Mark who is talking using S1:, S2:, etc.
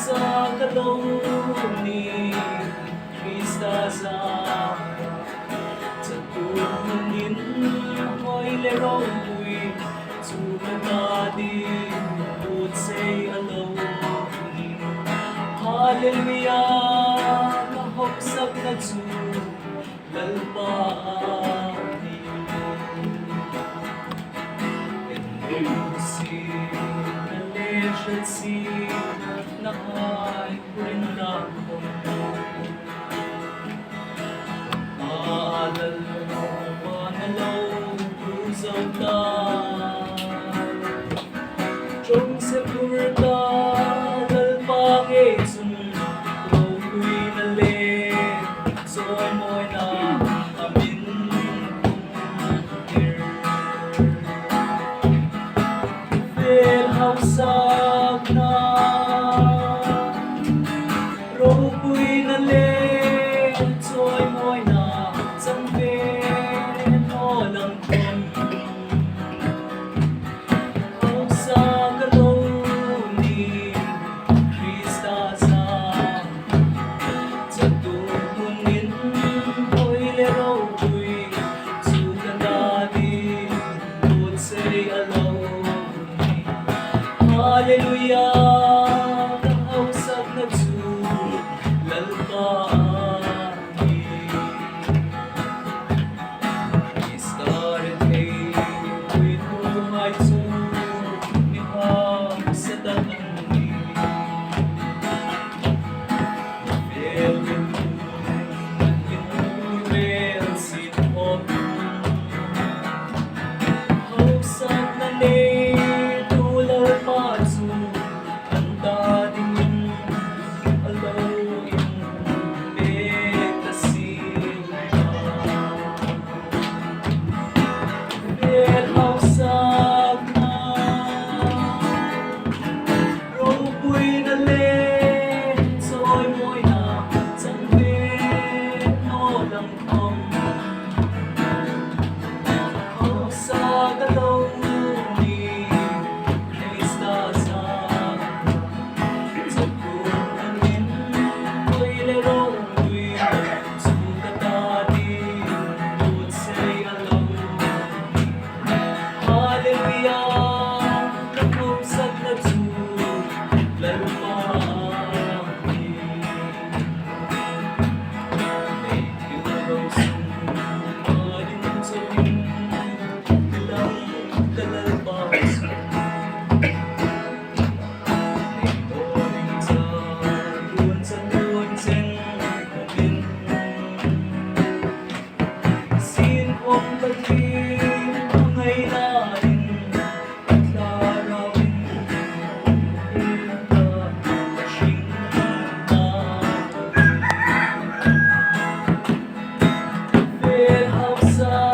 S1: sa kaloob ni Krista sa tuhanin mo'y lerong buwi sumatadi would say alone. Hallelujah, kahausak na lalpa at si nakay kurinda ko maalal mo manalaw pusaw ka chong sa kurta lalpangit sun kuy nale soy mo'y na amin here feel HAUSAKNA ropuy nale soy mo'y na sangpin o lang kon HAUSAKNA ni Krista sa tuhunin mo'y lero'y sugandadi would say alone. Hallelujah, kahausak na lalpa he started with whom I took INKHAWM sa tatangin filled with will sit on HAUSAKNA HAUSAKNA